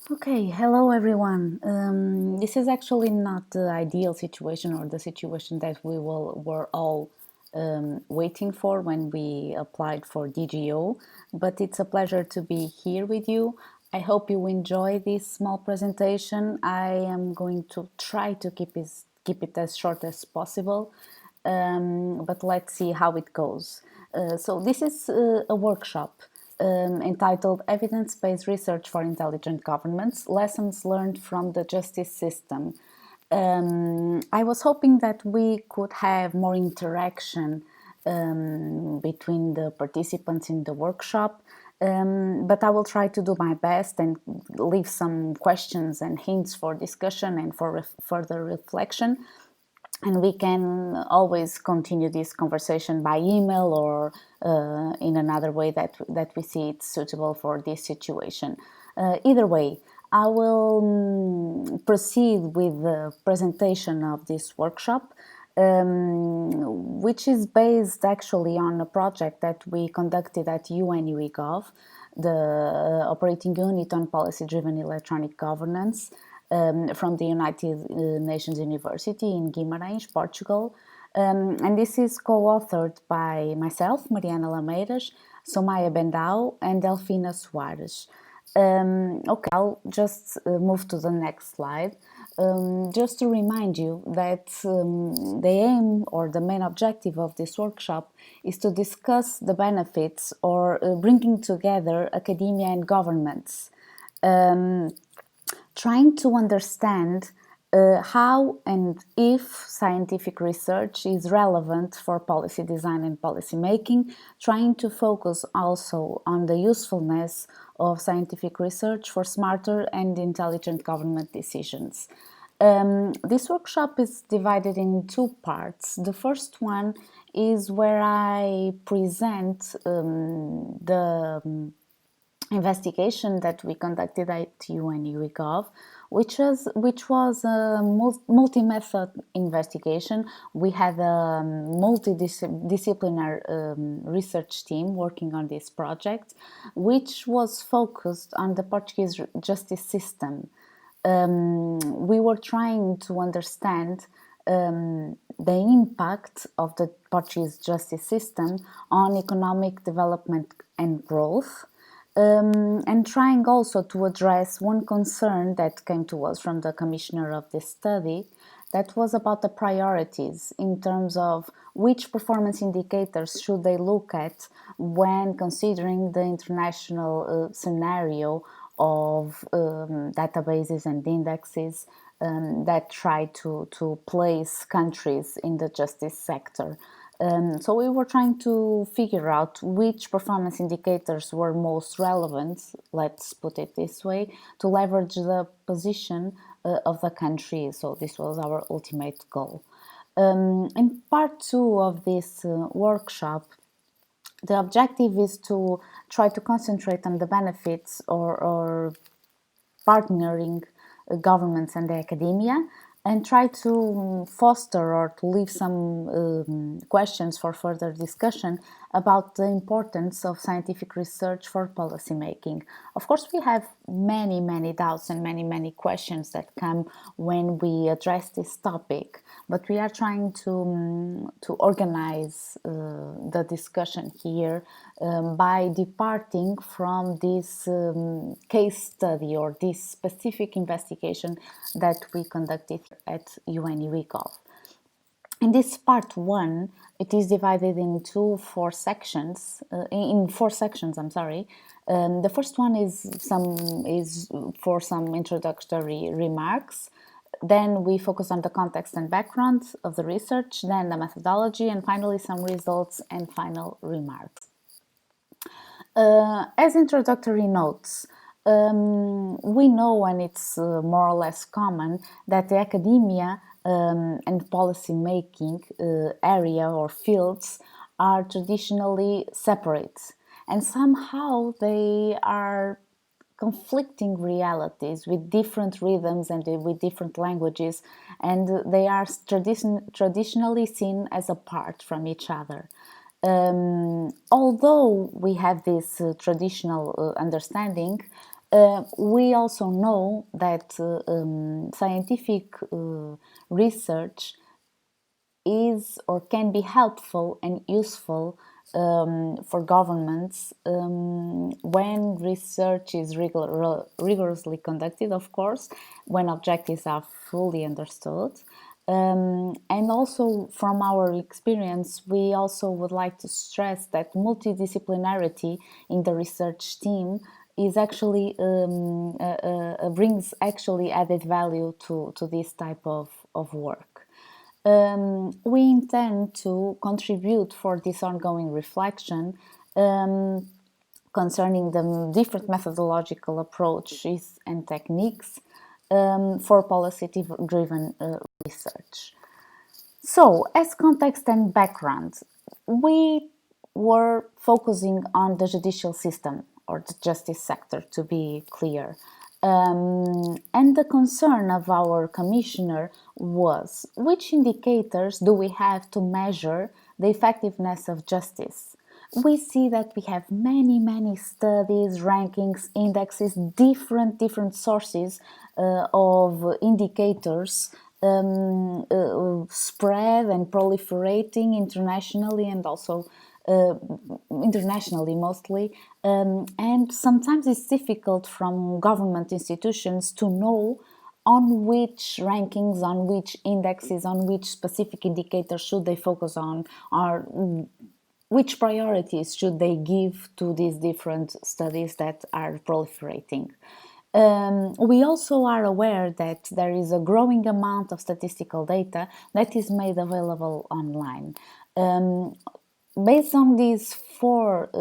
Okay, hello everyone. This is actually not the ideal situation or the situation that were all waiting for when we applied for DG.O, but it's a pleasure to be here with you. I hope you enjoy this small presentation. I am going to try to keep it as short as possible, but let's see how it goes. So this is a workshop entitled Evidence-Based Research for Intelligent Governments, Lessons Learned from the Justice System. I was hoping that we could have more interaction between the participants in the workshop, but I will try to do my best and leave some questions and hints for discussion and for further reflection. And we can always continue this conversation by email or in another way that we see it suitable for this situation. Either way, I will proceed with the presentation of this workshop, which is based actually on a project that we conducted at UNU-EGOV, the operating unit on policy-driven electronic governance, from the United Nations University in Guimarães, Portugal. And this is co-authored by myself, Mariana Lameiras, Soumaya Dhaou and Delfina Soares. Okay, I'll just move to the next slide. Just to remind you that the aim or the main objective of this workshop is to discuss the benefits or bringing together academia and governments. Trying to understand how and if scientific research is relevant for policy design and policy making, trying to focus also on the usefulness of scientific research for smarter and intelligent government decisions. This workshop is divided in two parts. The first one is where I present the investigation that we conducted at UNU-EGOV, which was a multi-method investigation. We had a multi-disciplinary research team working on this project, which was focused on the Portuguese justice system. We were trying to understand the impact of the Portuguese justice system on economic development and growth, and trying also to address one concern that came to us from the commissioner of this study, that was about the priorities in terms of which performance indicators should they look at when considering the international scenario of databases and indexes that try to place countries in the justice sector. So we were trying to figure out which performance indicators were most relevant, let's put it this way, to leverage the position of the country. So this was our ultimate goal. In part two of this workshop, the objective is to try to concentrate on the benefits or partnering governments and the academia, and try to foster or to leave some questions for further discussion about the importance of scientific research for policymaking. Of course, we have many doubts and many questions that come when we address this topic, but we are trying to organize the discussion here by departing from this case study or this specific investigation that we conducted at UNU-EGOV. In this part one, it is divided into four sections. I'm sorry. The first one is for some introductory remarks. Then we focus on the context and background of the research, then the methodology, and finally some results and final remarks. As introductory notes, we know, and it's more or less common, that the academia and policy making area or fields are traditionally separate, and somehow they are conflicting realities with different rhythms and with different languages, and they are traditionally seen as apart from each other. Although we have this traditional understanding, We also know that scientific research is or can be helpful and useful for governments when research is rigorously conducted, of course, when objectives are fully understood. And also, from our experience, we also would like to stress that multidisciplinarity in the research team is actually brings actually added value to this type of work. We intend to contribute for this ongoing reflection concerning the different methodological approaches and techniques for policy-driven research. So, as context and background, we were focusing on the judicial system or the justice sector, to be clear. And the concern of our commissioner was which indicators do we have to measure the effectiveness of justice? We see that we have many studies, rankings, indexes, different sources of indicators spread and proliferating internationally and also internationally mostly, and sometimes it's difficult from government institutions to know on which rankings, on which indexes, on which specific indicators should they focus on, or which priorities should they give to these different studies that are proliferating. We also are aware that there is a growing amount of statistical data that is made available online. Based on these four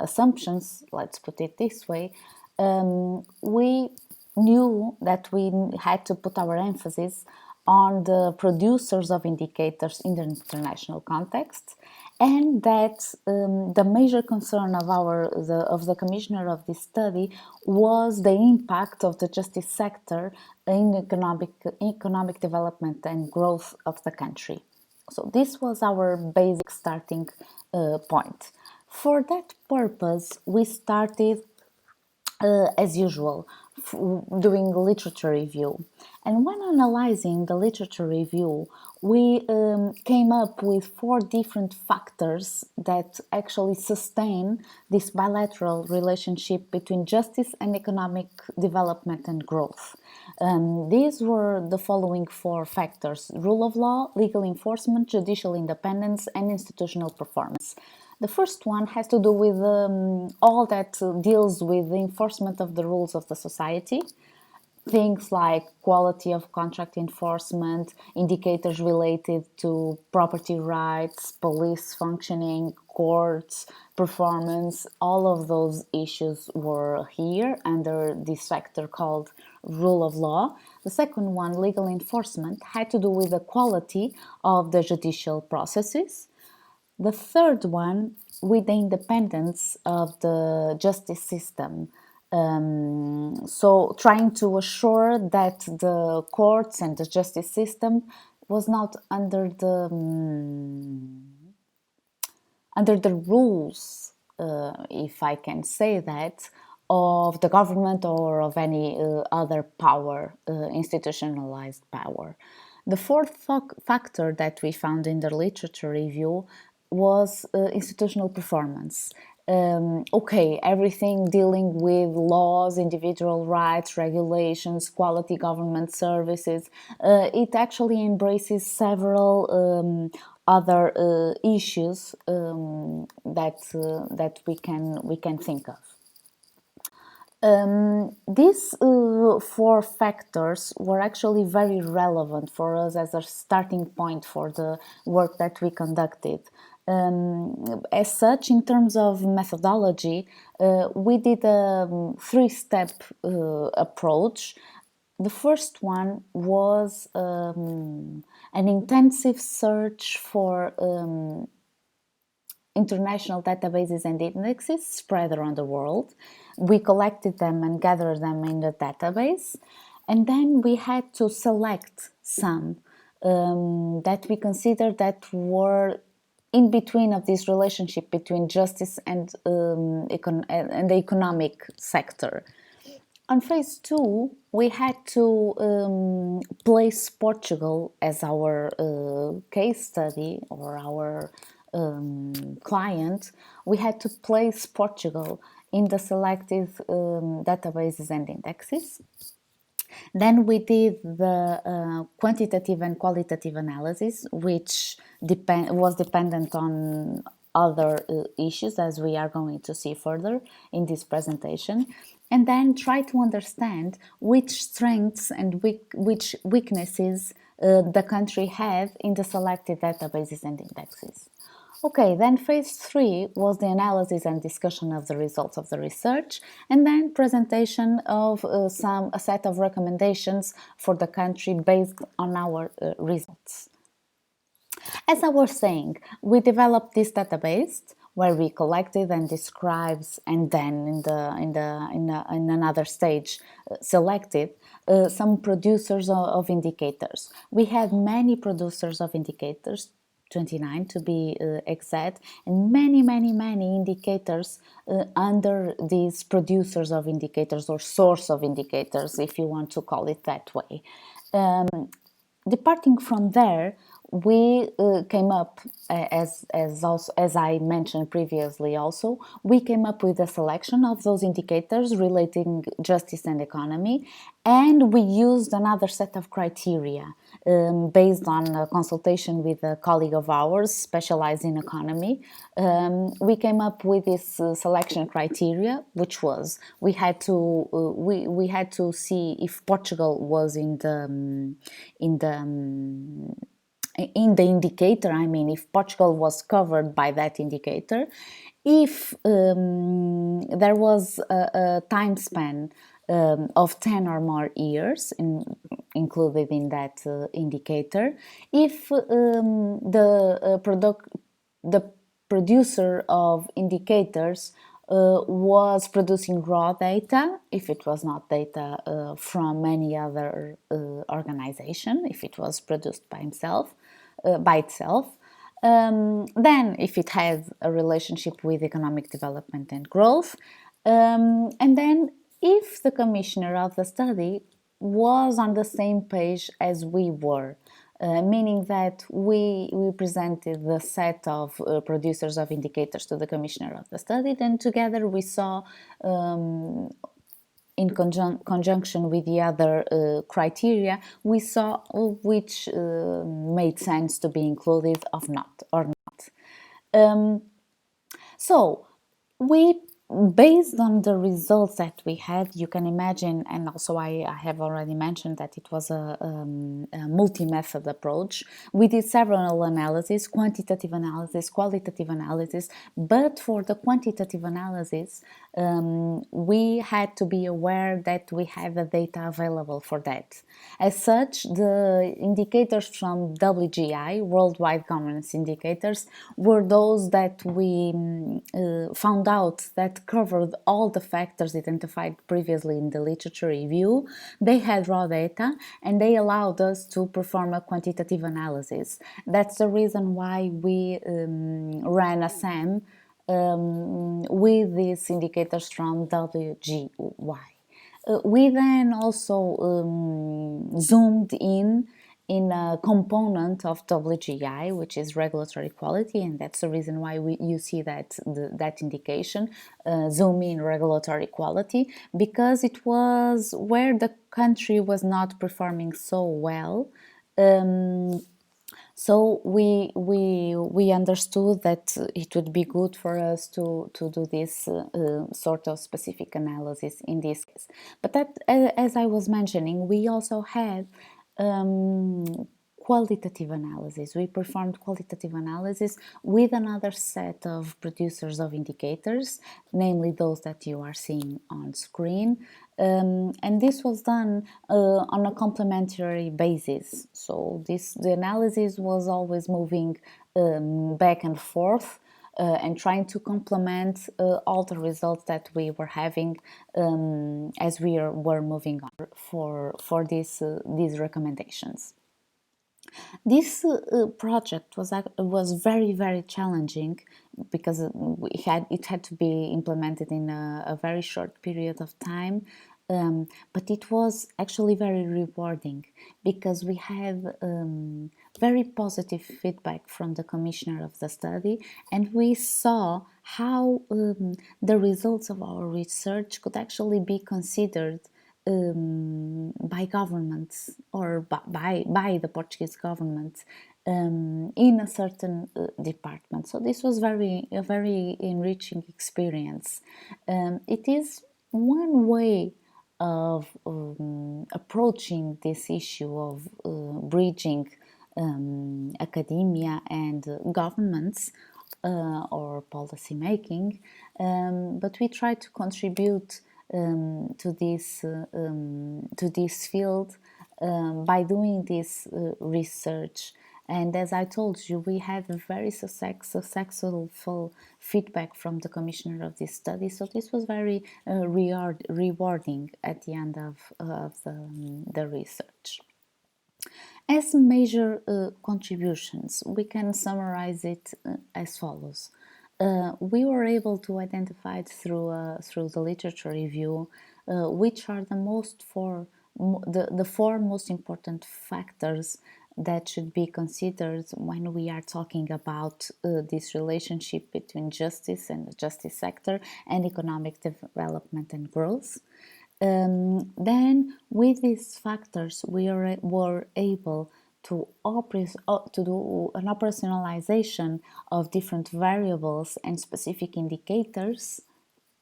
assumptions, let's put it this way, we knew that we had to put our emphasis on the producers of indicators in the international context, and that the major concern of the commissioner of this study was the impact of the justice sector in economic development and growth of the country. So this was our basic starting point. For that purpose, we started as usual, doing literature review. And when analyzing the literature review, we came up with four different factors that actually sustain this bilateral relationship between justice and economic development and growth. These were the following four factors: rule of law, legal enforcement, judicial independence, and institutional performance. The first one has to do with all that deals with the enforcement of the rules of the society. Things like quality of contract enforcement, indicators related to property rights, police functioning, courts, performance, all of those issues were here under this sector called rule of law. The second one, legal enforcement, had to do with the quality of the judicial processes. The third one, with the independence of the justice system. So trying to assure that the courts and the justice system was not under the rules, if I can say that, of the government or of any other power, institutionalized power. The fourth factor that we found in the literature review was institutional performance. Okay, everything dealing with laws, individual rights, regulations, quality government services, it actually embraces several other issues that we can think of. These four factors were actually very relevant for us as a starting point for the work that we conducted. As such, in terms of methodology, we did a three-step approach. The first one was an intensive search for international databases and indexes spread around the world. We collected them and gathered them in the database, and then we had to select some that we considered that were in between of this relationship between justice and the economic sector. On phase two, we had to place Portugal as our case study or our client. We had to place Portugal in the selected databases and indexes. Then we did the quantitative and qualitative analysis, which was dependent on other issues, as we are going to see further in this presentation, and then try to understand which strengths and which weaknesses the country had in the selected databases and indexes. Okay, then phase three was the analysis and discussion of the results of the research, and then presentation of a set of recommendations for the country based on our results. As I was saying, we developed this database where we collected and describes, and then in another stage selected some producers of indicators. We had many producers of indicators, 29 to be exact, and many indicators under these producers of indicators or source of indicators, if you want to call it that way. Departing from there, we came up, as I mentioned previously also, we came up with a selection of those indicators relating justice and economy, and we used another set of criteria based on a consultation with a colleague of ours specialized in economy. We came up with this selection criteria, which was we had to see if Portugal was in the indicator, I mean, if Portugal was covered by that indicator, if there was a time span of 10 or more years included in that indicator, if the producer of indicators was producing raw data, if it was not data from any other organization, if it was produced by itself, then if it has a relationship with economic development and growth, and then if the commissioner of the study was on the same page as we were, meaning that we presented the set of producers of indicators to the commissioner of the study, then together we saw in conjunction with the other criteria, we saw which made sense to be included or not. So we, based on the results that we had, you can imagine, and also I have already mentioned that it was a multi-method approach. We did several analyses, quantitative analysis, qualitative analysis, but for the quantitative analysis, we had to be aware that we had the data available for that. As such, the indicators from WGI, Worldwide Governance Indicators, were those that we found out that covered all the factors identified previously in the literature review. They had raw data and they allowed us to perform a quantitative analysis. That's the reason why we ran a SAM with these indicators from WGY. We then also zoomed in a component of WGI, which is regulatory quality, and that's the reason why you see that that indication, zoom in regulatory quality, because it was where the country was not performing so well. So we understood that it would be good for us to do this sort of specific analysis in this case. But that, as I was mentioning, we also had qualitative analysis. We performed qualitative analysis with another set of producers of indicators, namely those that you are seeing on screen. And this was done on a complementary basis. So the analysis was always moving back and forth and trying to complement all the results that we were having as we were moving on for these recommendations. This project was very challenging because it had to be implemented in a very short period of time. But it was actually very rewarding because we had very positive feedback from the commissioner of the study, and we saw how the results of our research could actually be considered by governments or by the Portuguese government in a certain department. So this was a very enriching experience. It is one way of approaching this issue of bridging academia and governments or policy making, but we try to contribute to this field by doing this research. And as I told you, we had a very successful feedback from the commissioner of this study. So this was very rewarding at the end of the research. As major contributions, we can summarize it as follows. We were able to identify through the literature review which are the four most important factors that should be considered when we are talking about this relationship between justice and the justice sector and economic development and growth. Then, with these factors, we were able to do an operationalization of different variables and specific indicators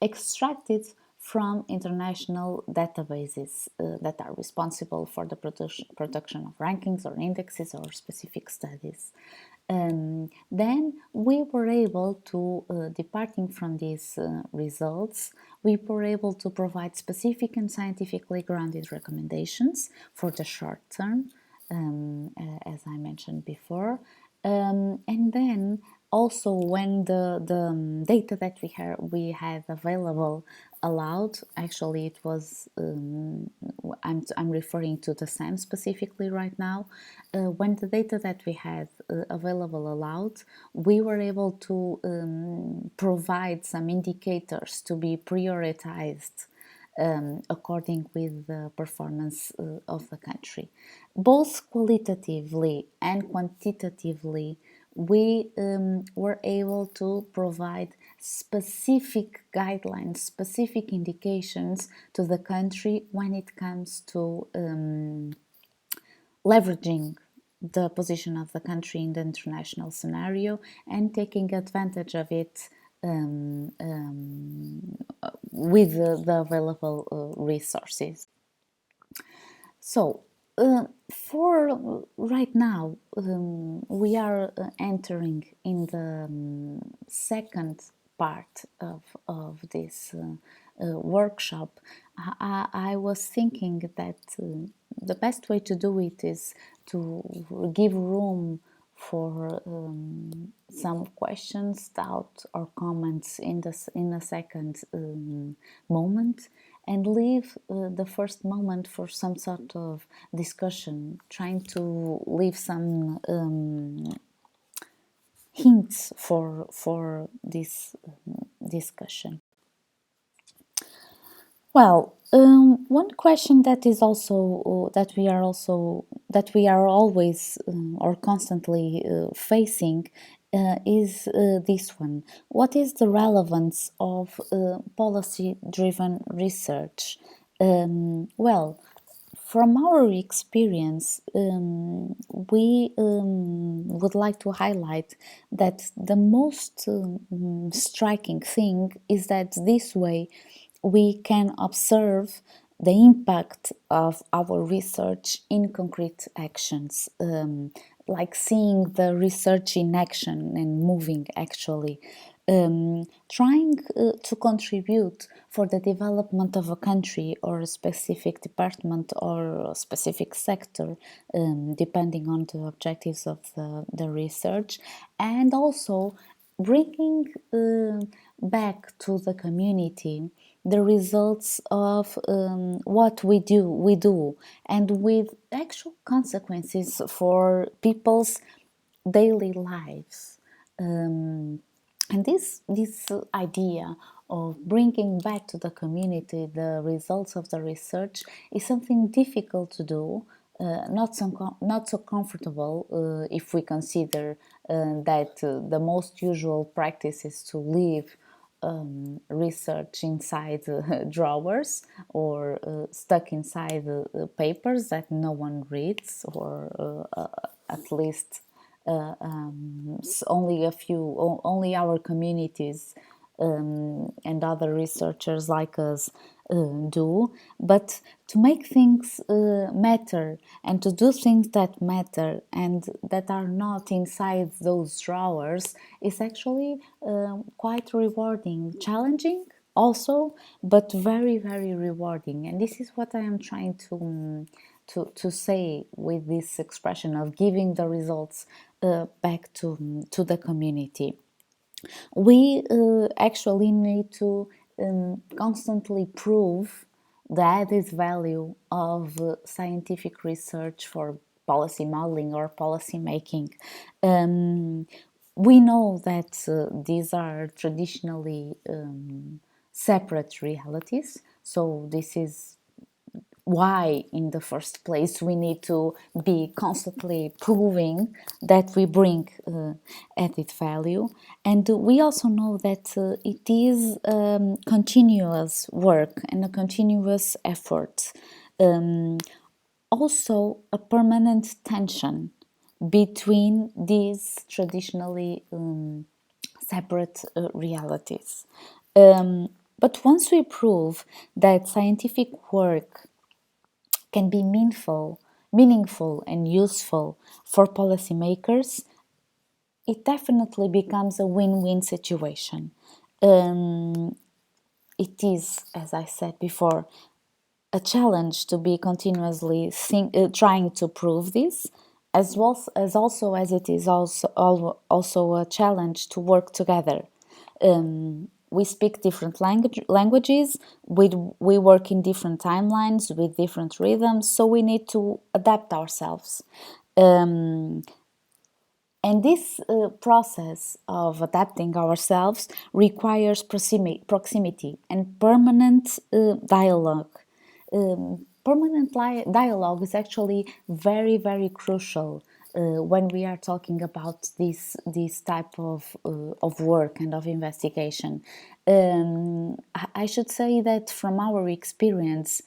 extracted from international databases that are responsible for the production of rankings or indexes or specific studies. Then we were able to, departing from these results, we were able to provide specific and scientifically grounded recommendations for the short term, as I mentioned before. And then also when the data that we had available allowed, actually it was, I'm referring to the SAM specifically right now, when the data that we had available allowed, we were able to provide some indicators to be prioritized according with the performance of the country. Both qualitatively and quantitatively, we were able to provide specific guidelines, specific indications to the country when it comes to leveraging the position of the country in the international scenario and taking advantage of it with the available resources. So, for right now, we are entering in the second part of this workshop. I was thinking that the best way to do it is to give room for some questions, doubts, or comments in a second moment, and leave the first moment for some sort of discussion, trying to leave some hints for this discussion. Well, one question that is also that we are always or constantly facing is this one. What is the relevance of policy-driven research? Well, from our experience, we would like to highlight that the most striking thing is that this way we can observe the impact of our research in concrete actions, like seeing the research in action and moving actually. Trying to contribute for the development of a country or a specific department or a specific sector, depending on the objectives of the research, and also bringing back to the community the results of what we do, and with actual consequences for people's daily lives. And this idea of bringing back to the community the results of the research is something difficult to do, not so comfortable if we consider that the most usual practice is to leave research inside drawers or stuck inside papers that no one reads, or at least only our communities and other researchers like us do. But to make things matter, and to do things that matter and that are not inside those drawers, is actually quite rewarding, challenging also, but very, very rewarding. And this is what I am trying to say with this expression of giving the results back to the community. We actually need to constantly prove the added value of scientific research for policy modeling or policy making. We know that these are traditionally separate realities, so this is why in the first place we need to be constantly proving that we bring added value. And we also know that it is continuous work and a continuous effort, also a permanent tension between these traditionally separate realities. But once we prove that scientific work can be meaningful and useful for policymakers, it definitely becomes a win-win situation. It is, as I said before, a challenge to be continuously trying to prove this, as well as it is also a challenge to work together. We speak different languages, we work in different timelines with different rhythms, so we need to adapt ourselves. And this process of adapting ourselves requires proximity and permanent dialogue. Dialogue is actually very, very crucial when we are talking about this type of work and of investigation. I should say that from our experience,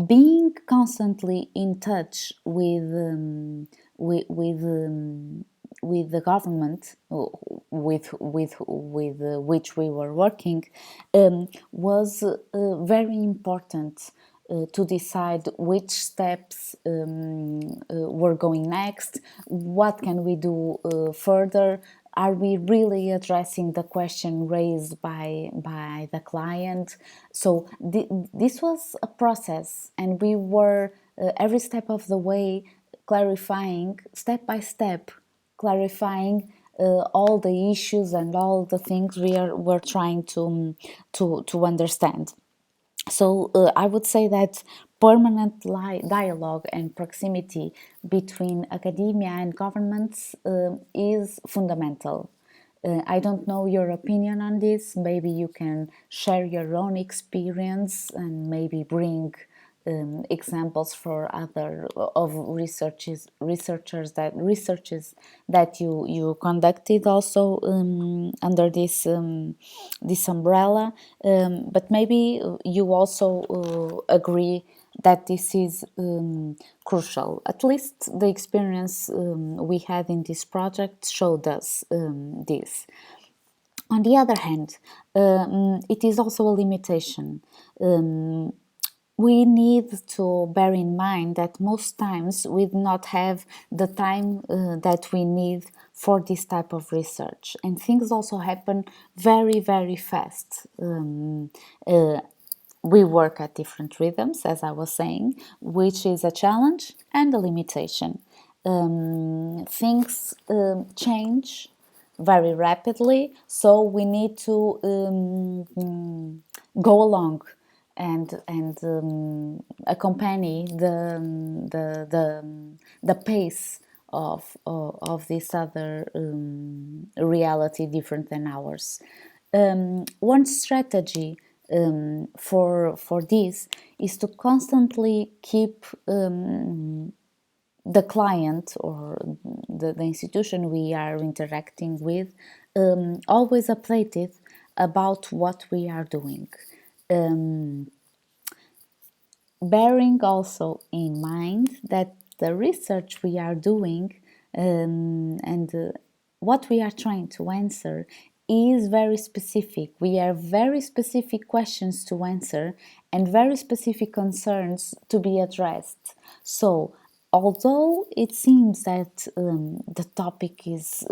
being constantly in touch with with the government with which we were working was very important to decide which steps were going next, what can we do further. Are we really addressing the question raised by the client? So this was a process, and we were every step of the way clarifying, step by step, clarifying all the issues and all the things we're trying to understand. So I would say that permanent dialogue and proximity between academia and governments is fundamental. I don't know your opinion on this. Maybe you can share your own experience and maybe bring examples for other of researches that you conducted also under this umbrella, but maybe you also agree that this is crucial. At least the experience we had in this project showed us this. On the other hand, it is also a limitation. We need to bear in mind that most times we do not have the time that we need for this type of research, and things also happen very, very fast. We work at different rhythms, as I was saying, which is a challenge and a limitation. Things change very rapidly, so we need to go along and accompany the pace of this other reality different than ours. One strategy for this is to constantly keep the client or the institution we are interacting with always updated about what we are doing. Bearing also in mind that the research we are doing and what we are trying to answer is very specific. We have very specific questions to answer and very specific concerns to be addressed. So, although it seems that the topic is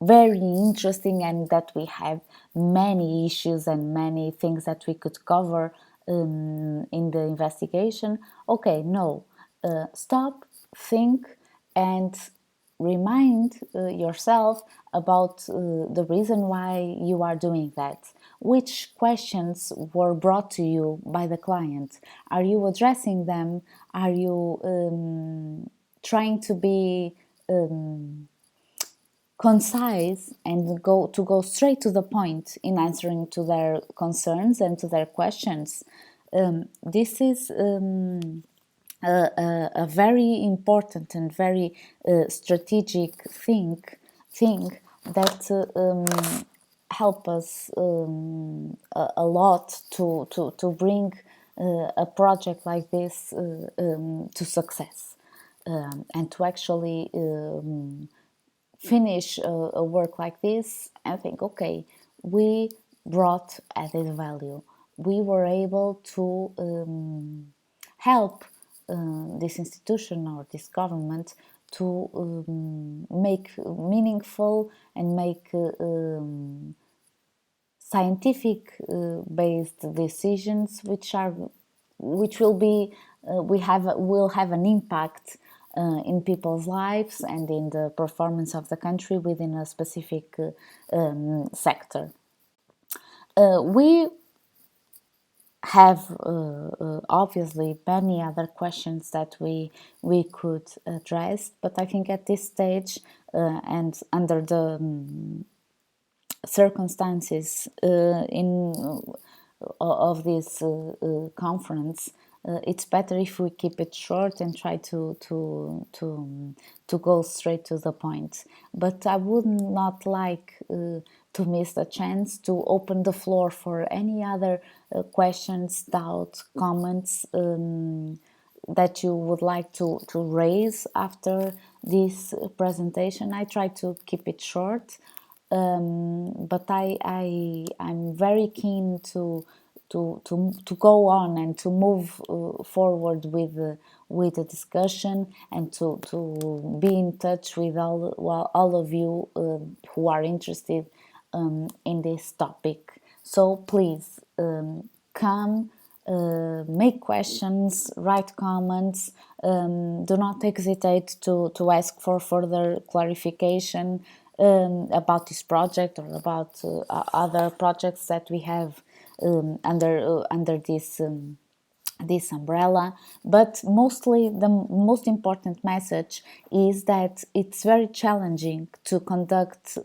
very interesting and that we have many issues and many things that we could cover in the investigation. Okay, no, stop, think, and remind yourself about the reason why you are doing that. Which questions were brought to you by the client? Are you addressing them? Are you trying to be concise and go straight to the point in answering to their concerns and to their questions? This is a very important and very strategic thing that help us a lot to bring a project like this to success and to actually finish a work like this and think, okay, we brought added value. We were able to help this institution or this government to make meaningful and make scientific based decisions which will have an impact in people's lives and in the performance of the country within a specific sector. We have obviously many other questions that we could address, but I think at this stage and under the circumstances of this conference, it's better if we keep it short and try to go straight to the point. But I would not like to miss the chance to open the floor for any other questions, doubts, comments that you would like to raise after this presentation. I try to keep it short, but I'm very keen to go on and to move forward with the discussion and to be in touch with all of you who are interested in this topic. So please come, make questions, write comments, do not hesitate to ask for further clarification about this project or about other projects that we have under this umbrella. But mostly the most important message is that it's very challenging to conduct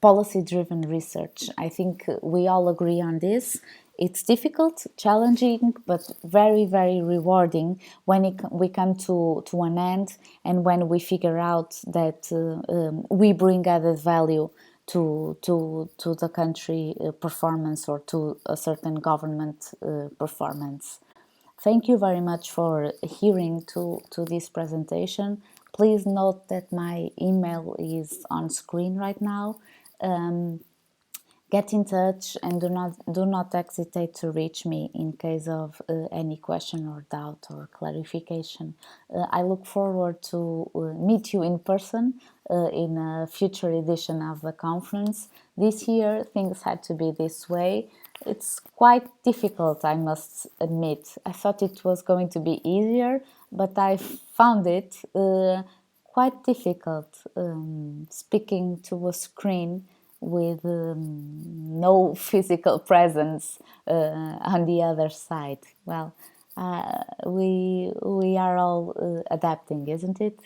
policy-driven research. I think we all agree on this. It's difficult, challenging, but very, very rewarding when we come to an end and when we figure out that we bring added value to the country performance or to a certain government performance. Thank you very much for hearing to this presentation. Please note that my email is on screen right now. Get in touch and do not hesitate to reach me in case of any question or doubt or clarification. I look forward to meet you in person in a future edition of the conference. This year things had to be this way. It's quite difficult, I must admit. I thought it was going to be easier, but I found it quite difficult speaking to a screen with no physical presence on the other side. Well, we are all adapting, isn't it?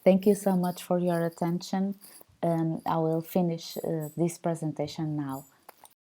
Thank you so much for your attention. I will finish this presentation now.